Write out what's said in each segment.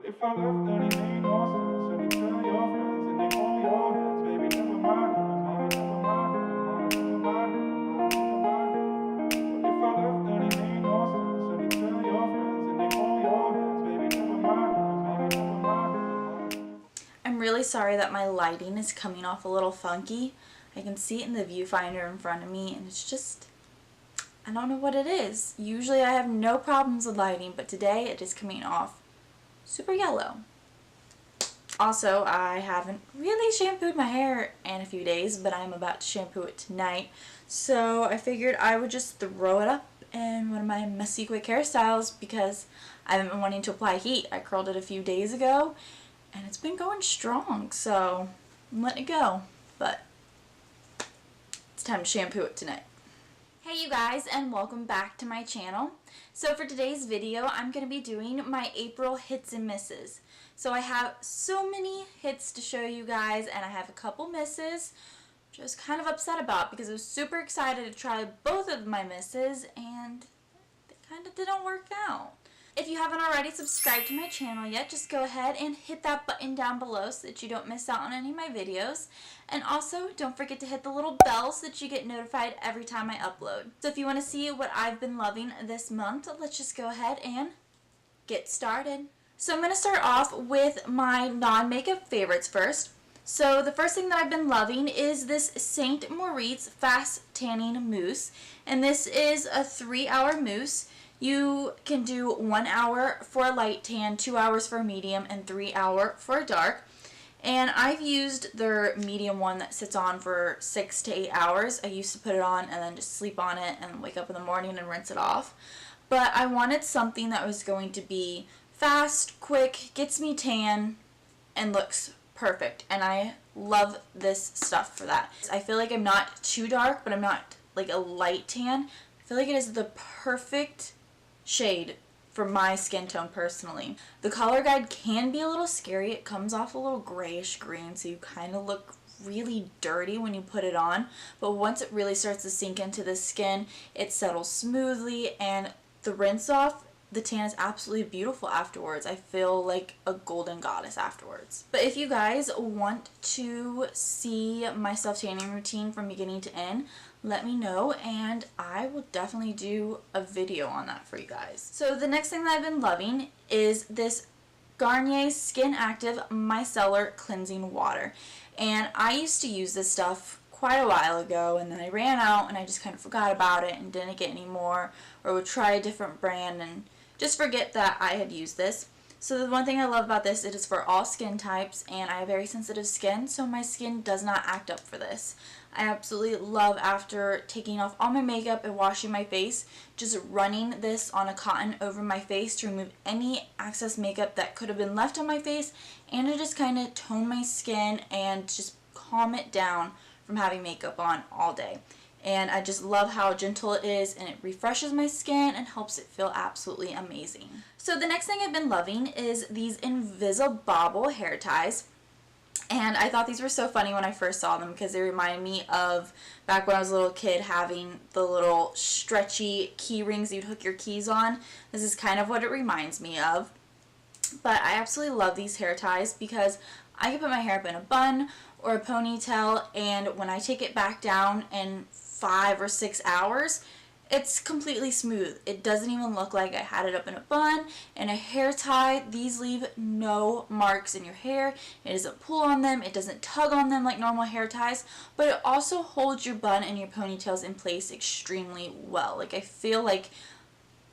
If I left, then it made no sense. So you tell your friends and they hold your hands, baby. Never mind, never mind, never mind, never mind, never mind, never mind. If I left, then it made no sense. So you tell your friends and they hold your hands, baby. Never mind, never mind, never mind. I'm really sorry that my lighting is coming off a little funky. I can see it in the viewfinder in front of me, and it's just, I don't know what it is. Usually I have no problems with lighting, but today it is coming off super yellow. Also, I haven't really shampooed my hair in a few days, but I'm about to shampoo it tonight. So I figured I would just throw it up in one of my messy quick hairstyles because I haven't been wanting to apply heat. I curled it a few days ago and it's been going strong, so I'm letting it go. But it's time to shampoo it tonight. Hey you guys, and welcome back to my channel. So for today's video, I'm going to be doing my April hits and misses. So I have so many hits to show you guys, and I have a couple misses, which I was kind of upset about because I was super excited to try both of my misses, and they kind of didn't work out. If you haven't already subscribed to my channel yet, just go ahead and hit that button down below so that you don't miss out on any of my videos. And also, don't forget to hit the little bell so that you get notified every time I upload. So if you want to see what I've been loving this month, let's just go ahead and get started. So I'm going to start off with my non-makeup favorites first. So the first thing that I've been loving is this Saint Moriz Fast Tanning Mousse. And this is a 3-hour mousse. You can do 1 hour for a light tan, 2 hours for a medium, and 3 hour for a dark. And I've used their medium one that sits on for 6 to 8 hours. I used to put it on and then just sleep on it and wake up in the morning and rinse it off. But I wanted something that was going to be fast, quick, gets me tan, and looks perfect. And I love this stuff for that. I feel like I'm not too dark, but I'm not like a light tan. I feel like it is the perfect shade for my skin tone personally. The color guide can be a little scary. It comes off a little grayish green, so you kind of look really dirty when you put it on. But once it really starts to sink into the skin, it settles smoothly, and the rinse off, the tan is absolutely beautiful afterwards. I feel like a golden goddess afterwards. But if you guys want to see my self-tanning routine from beginning to end, let me know and I will definitely do a video on that for you guys. So the next thing that I've been loving is this Garnier Skin Active Micellar Cleansing Water. And I used to use this stuff quite a while ago, and then I ran out and I just kind of forgot about it and didn't get any more, or would try a different brand and just forget that I had used this. So the one thing I love about this, it is for all skin types, and I have very sensitive skin, so my skin does not act up for this. I absolutely love, after taking off all my makeup and washing my face, just running this on a cotton over my face to remove any excess makeup that could have been left on my face, and to just kind of tone my skin and just calm it down from having makeup on all day. And I just love how gentle it is, and it refreshes my skin and helps it feel absolutely amazing. So the next thing I've been loving is these Invisibobble hair ties. And I thought these were so funny when I first saw them because they remind me of back when I was a little kid, having the little stretchy key rings you'd hook your keys on. This is kind of what it reminds me of. But I absolutely love these hair ties because I can put my hair up in a bun or a ponytail, and when I take it back down in 5 or 6 hours, it's completely smooth. It doesn't even look like I had it up in a bun. And a hair tie, these leave no marks in your hair. It doesn't pull on them. It doesn't tug on them like normal hair ties. But it also holds your bun and your ponytails in place extremely well. Like, I feel like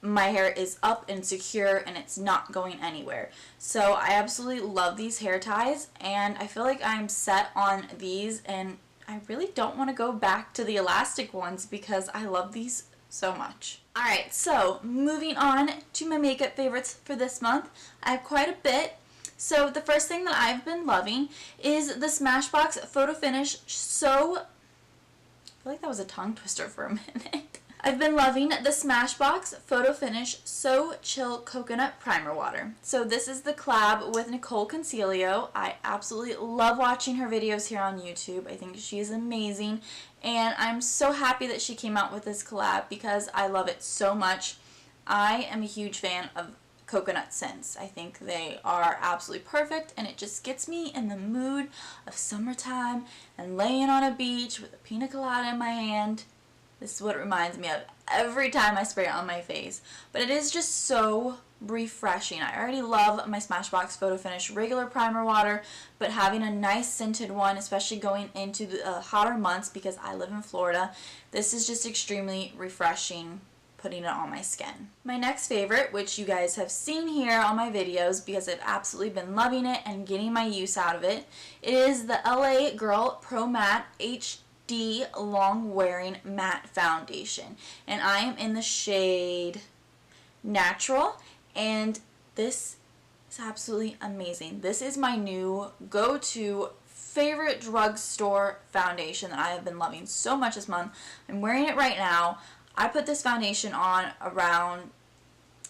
my hair is up and secure and it's not going anywhere. So I absolutely love these hair ties, and I feel like I'm set on these, and I really don't want to go back to the elastic ones because I love these so much. Alright, so moving on to my makeup favorites for this month. I have quite a bit. So the first thing that I've been loving is the Smashbox Photo Finish So... I feel like that was a tongue twister for a minute. I've been loving the Smashbox Photo Finish So Chill Coconut Primer Water. So this is the collab with Nicole Concilio. I absolutely love watching her videos here on YouTube. I think she is amazing, and I'm so happy that she came out with this collab because I love it so much. I am a huge fan of coconut scents. I think they are absolutely perfect, and it just gets me in the mood of summertime and laying on a beach with a pina colada in my hand. This is what it reminds me of every time I spray it on my face. But it is just so refreshing. I already love my Smashbox Photo Finish regular primer water, but having a nice scented one, especially going into the hotter months because I live in Florida, this is just extremely refreshing putting it on my skin. My next favorite, which you guys have seen here on my videos because I've absolutely been loving it and getting my use out of it, is the LA Girl Pro Matte HD Long Wearing Matte Foundation. And I am in the shade Natural, and this is absolutely amazing. This is my new go-to favorite drugstore foundation that I have been loving so much this month. I'm wearing it right now. I put this foundation on around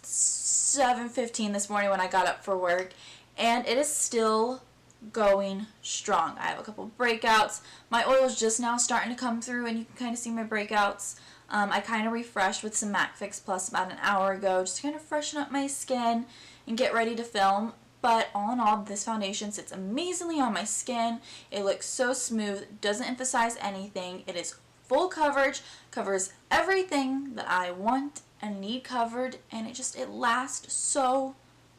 7:15 this morning when I got up for work, and it is still going strong. I have a couple breakouts. My oil is just now starting to come through, and you can kind of see my breakouts. I kind of refreshed with some Matte Fix Plus about an hour ago, just to kind of freshen up my skin and get ready to film. But all in all, this foundation sits amazingly on my skin. It looks so smooth, doesn't emphasize anything. It is full coverage, covers everything that I want and need covered, and it lasts so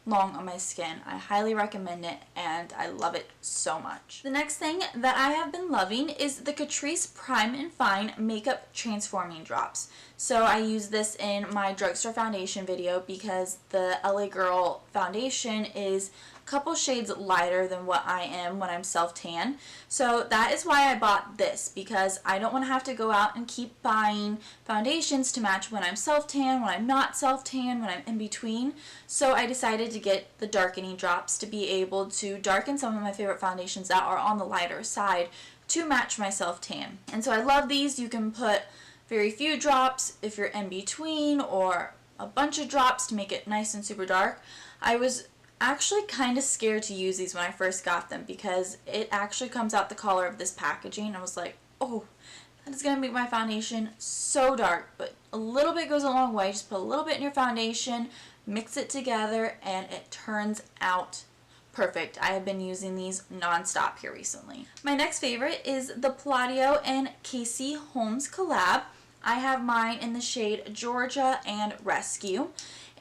long on my skin. I highly recommend it, and I love it so much. The next thing that I have been loving is the Catrice Prime and Fine Makeup Transforming Drops. So I use this in my drugstore foundation video because the LA Girl foundation is a couple shades lighter than what I am when I'm self-tan. So that is why I bought this, because I don't want to have to go out and keep buying foundations to match when I'm self-tan, when I'm not self-tan, when I'm in between. So I decided to get the darkening drops to be able to darken some of my favorite foundations that are on the lighter side to match my self-tan. And so I love these. You can put very few drops if you're in between, or a bunch of drops to make it nice and super dark. I was actually kind of scared to use these when I first got them because it actually comes out the color of this packaging. I was like, oh, that is going to make my foundation so dark. But a little bit goes a long way. Just put a little bit in your foundation, mix it together, and it turns out perfect. I have been using these non-stop here recently. My next favorite is the Palladio and Casey Holmes collab. I have mine in the shade Georgia and Rescue,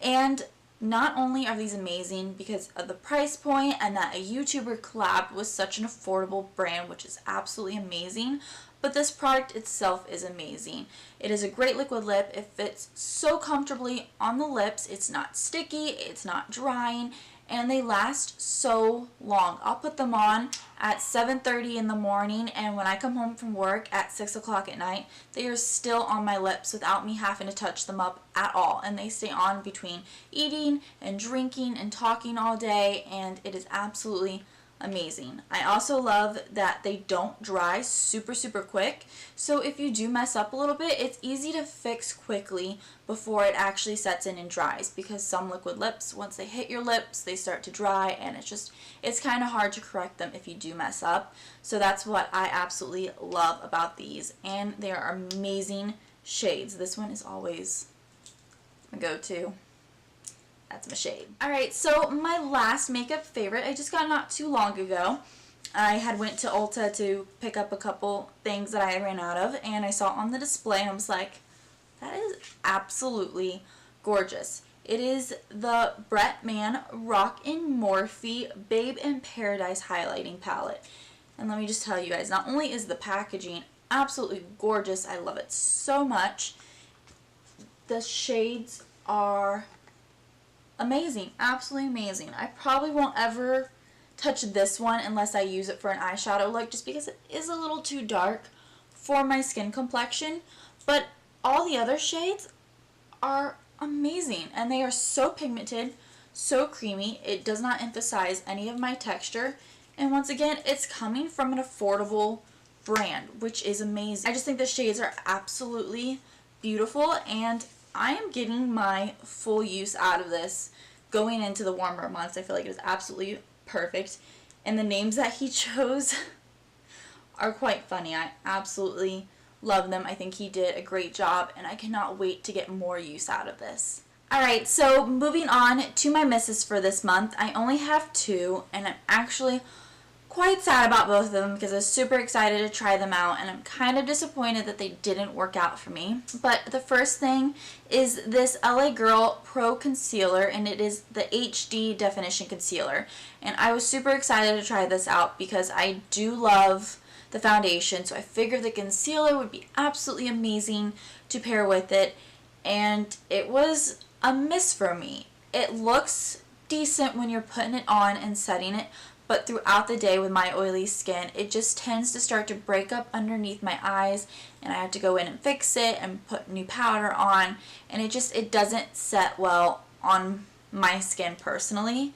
and not only are these amazing because of the price point and that a YouTuber collabed with such an affordable brand, which is absolutely amazing, but this product itself is amazing. It is a great liquid lip. It fits so comfortably on the lips. It's not sticky, it's not drying, and they last so long. I'll put them on at 7:30 in the morning, and when I come home from work at 6 o'clock at night, they are still on my lips without me having to touch them up at all. And they stay on between eating and drinking and talking all day, and it is absolutely amazing. I also love that they don't dry super quick, so if you do mess up a little bit, it's easy to fix quickly before it actually sets in and dries, because some liquid lips, once they hit your lips, they start to dry, and it's kind of hard to correct them if you do mess up. So that's what I absolutely love about these, and they are amazing shades. This one is always my go-to. That's my shade. Alright, so my last makeup favorite, I just got not too long ago. I had went to Ulta to pick up a couple things that I ran out of, and I saw it on the display, and I was like, that is absolutely gorgeous. It is the Bretman Rock Morphe Babe in Paradise Highlighting Palette. And let me just tell you guys, not only is the packaging absolutely gorgeous, I love it so much, the shades are amazing, absolutely amazing. I probably won't ever touch this one unless I use it for an eyeshadow look, just because it is a little too dark for my skin complexion. But all the other shades are amazing, and they are so pigmented, so creamy. It does not emphasize any of my texture, and once again, it's coming from an affordable brand, which is amazing. I just think the shades are absolutely beautiful, and I am getting my full use out of this going into the warmer months. I feel like it is absolutely perfect. And the names that he chose are quite funny. I absolutely love them. I think he did a great job, and I cannot wait to get more use out of this. Alright, so moving on to my misses for this month. I only have 2, and I'm actually quite sad about both of them because I was super excited to try them out, and I'm kind of disappointed that they didn't work out for me. But the first thing is this LA Girl Pro Concealer, and it is the HD Definition Concealer. And I was super excited to try this out because I do love the foundation, so I figured the concealer would be absolutely amazing to pair with it, and it was a miss for me. It looks decent when you're putting it on and setting it, but throughout the day with my oily skin, it just tends to start to break up underneath my eyes, and I have to go in and fix it and put new powder on, and it doesn't set well on my skin personally.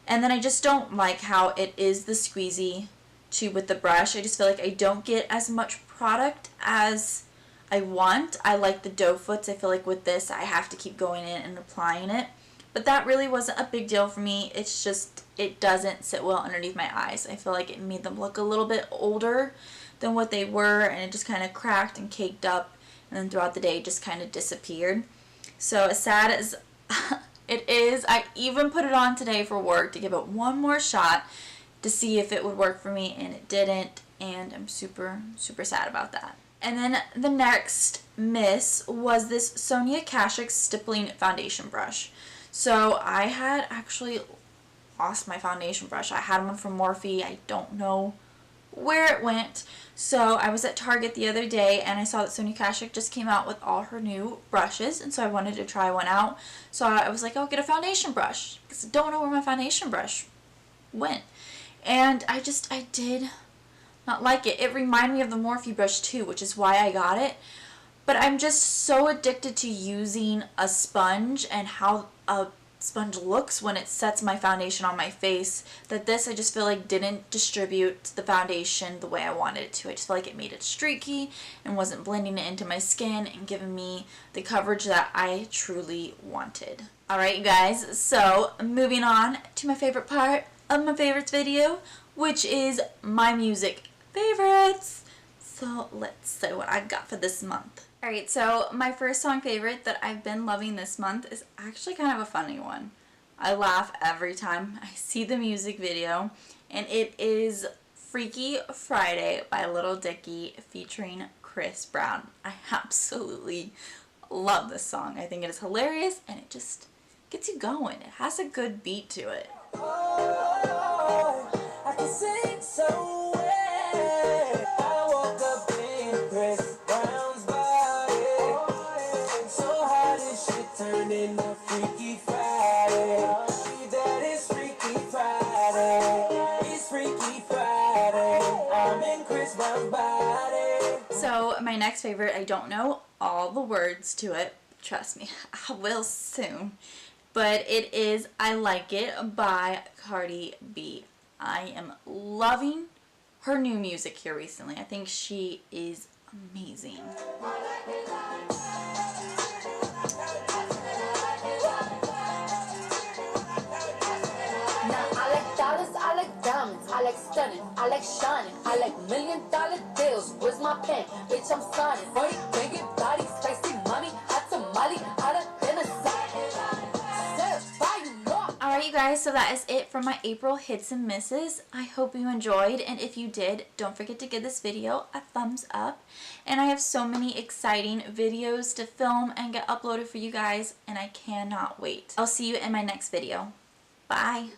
And then I just don't like how it is the squeezy tube with the brush. I just feel like I don't get as much product as I want. I like the doe foots. I feel like with this I have to keep going in and applying it. But that really wasn't a big deal for me. It's just, it doesn't sit well underneath my eyes. I feel like it made them look a little bit older than what they were, and it just kind of cracked and caked up, and then throughout the day it just kind of disappeared. So as sad as it is, I even put it on today for work to give it one more shot to see if it would work for me, and it didn't, and I'm super, super sad about that. And then the next miss was this Sonia Kashuck Stippling Foundation Brush. So I had actually lost my foundation brush. I had one from Morphe. I don't know where it went. So I was at Target the other day and I saw that Sonia Kashuck just came out with all her new brushes, and so I wanted to try one out. So I was like, I'll get a foundation brush because I don't know where my foundation brush went. And I did not like it. It reminded me of the Morphe brush too, which is why I got it. But I'm just so addicted to using a sponge and how a sponge looks when it sets my foundation on my face that this, I just feel like, didn't distribute the foundation the way I wanted it to. I just feel like it made it streaky and wasn't blending it into my skin and giving me the coverage that I truly wanted. Alright, you guys, so moving on to my favorite part of my favorites video, which is my music favorites. So let's see what I got for this month. Alright, so my first song favorite that I've been loving this month is actually kind of a funny one. I laugh every time I see the music video, and it is Freaky Friday by Little Dicky featuring Chris Brown. I absolutely love this song. I think it is hilarious, and it just gets you going. It has a good beat to it. Oh, I can sing so well. I woke up in Chris Brown's body. So how this shit turned into Freaky Friday? That is Freaky Friday. It's Freaky Friday. I'm in Chris Brown's body. So my next favorite, I don't know all the words to it. Trust me, I will soon. But it is I Like It by Cardi B. I am loving her new music here recently. I think she is amazing. I like diamonds, I like stunning, I like shining, I like $1 million deals. Where's my pen? Bitch, I'm signing. 40 big body, spicy mommy, hot tamale, hotter than a Alright, you guys, so that is it for my April hits and misses. I hope you enjoyed, and if you did, don't forget to give this video a thumbs up. And I have so many exciting videos to film and get uploaded for you guys, and I cannot wait. I'll see you in my next video. Bye.